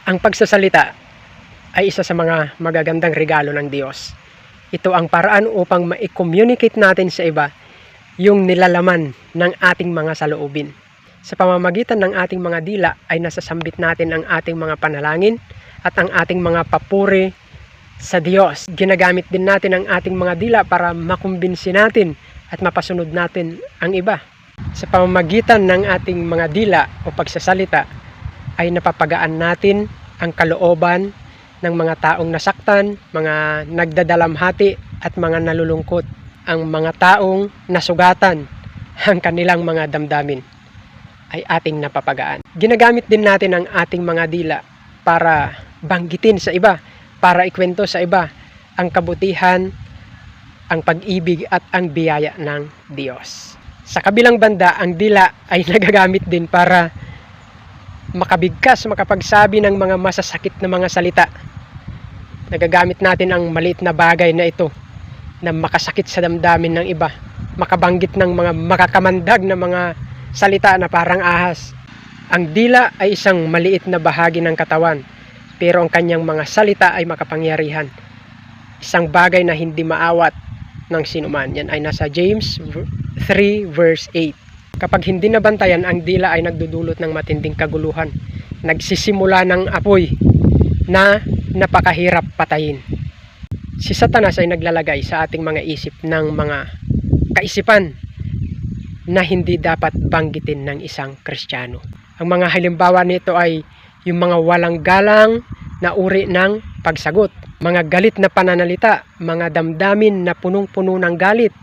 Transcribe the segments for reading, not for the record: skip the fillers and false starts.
Ang pagsasalita ay isa sa mga magagandang regalo ng Diyos. Ito ang paraan upang ma-communicate natin sa iba yung nilalaman ng ating mga saloobin. Sa pamamagitan ng ating mga dila ay nasasambit natin ang ating mga panalangin at ang ating mga papuri sa Diyos. Ginagamit din natin ang ating mga dila para makumbinsi natin at mapasunod natin ang iba. Sa pamamagitan ng ating mga dila o pagsasalita ay napapagaan natin ang kalooban ng mga taong nasaktan, mga nagdadalamhati at mga nalulungkot, ang mga taong nasugatan, ang kanilang mga damdamin ay ating napapagaan. Ginagamit din natin ang ating mga dila para banggitin sa iba, para ikwento sa iba ang kabutihan, ang pag-ibig at ang biyaya ng Diyos. Sa kabilang banda, ang dila ay nagagamit din para makabigkas, makapagsabi ng mga masasakit na mga salita. Nagagamit natin ang maliit na bagay na ito na makasakit sa damdamin ng iba, makabanggit ng mga makakamandag na mga salita na parang ahas. Ang dila ay isang maliit na bahagi ng katawan, pero ang kanyang mga salita ay makapangyarihan. Isang bagay na hindi maawat ng sinuman. Yan ay nasa James 3 verse 8. Kapag hindi nabantayan, ang dila ay nagdudulot ng matinding kaguluhan. Nagsisimula ng apoy na napakahirap patayin. Si Satanas ay naglalagay sa ating mga isip ng mga kaisipan na hindi dapat banggitin ng isang Kristiyano. Ang mga halimbawa nito ay yung mga walang galang na uri ng pagsagot, mga galit na pananalita, mga damdamin na punong-puno ng galit,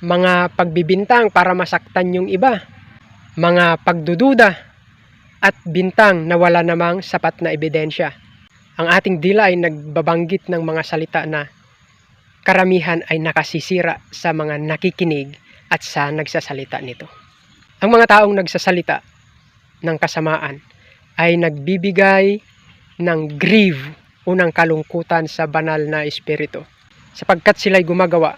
mga pagbibintang para masaktan yung iba, mga pagdududa at bintang na wala namang sapat na ebidensya. Ang ating dila ay nagbabanggit ng mga salita na karamihan ay nakasisira sa mga nakikinig at sa nagsasalita nito. Ang mga taong nagsasalita ng kasamaan ay nagbibigay ng grief o ng kalungkutan sa banal na espiritu, sapagkat sila'y gumagawa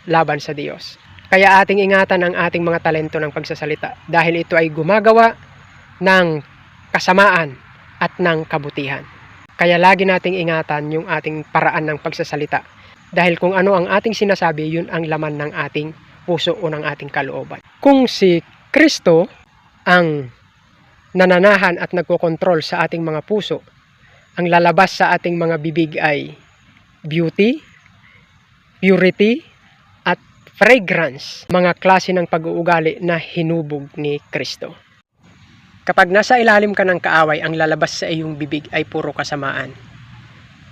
laban sa Diyos. Kaya ating ingatan ang ating mga talento ng pagsasalita dahil ito ay gumagawa ng kasamaan at ng kabutihan. Kaya lagi nating ingatan yung ating paraan ng pagsasalita dahil kung ano ang ating sinasabi, yun ang laman ng ating puso o ng ating kalooban. Kung si Kristo ang nananahan at nagkokontrol sa ating mga puso, ang lalabas sa ating mga bibig ay beauty, purity, at fragrance, mga klase ng pag-uugali na hinubog ni Kristo. Kapag nasa ilalim ka ng kaaway, ang lalabas sa iyong bibig ay puro kasamaan.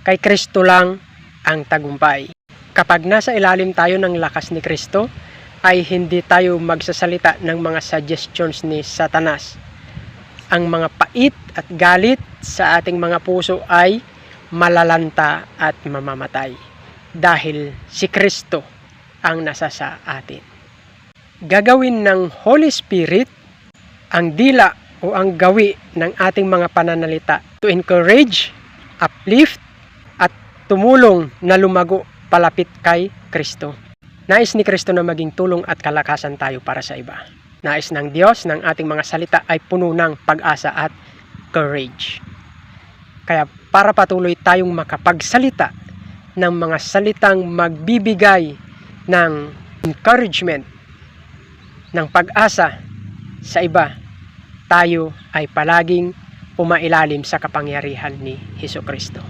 Kay Kristo lang ang tagumpay. Kapag nasa ilalim tayo ng lakas ni Kristo, ay hindi tayo magsasalita ng mga suggestions ni Satanas. Ang mga pait at galit sa ating mga puso ay malalanta at mamamatay. Dahil si Kristo ang nasa sa atin. Gagawin ng Holy Spirit ang dila o ang gawi ng ating mga pananalita to encourage, uplift, at tumulong na lumago palapit kay Kristo. Nais ni Kristo na maging tulong at kalakasan tayo para sa iba. Nais ng Diyos ng ating mga salita ay puno ng pag-asa at courage. Kaya para patuloy tayong makapagsalita ng mga salitang magbibigay ng encouragement, ng pag-asa sa iba, tayo ay palaging pumailalim sa kapangyarihan ni Hesukristo.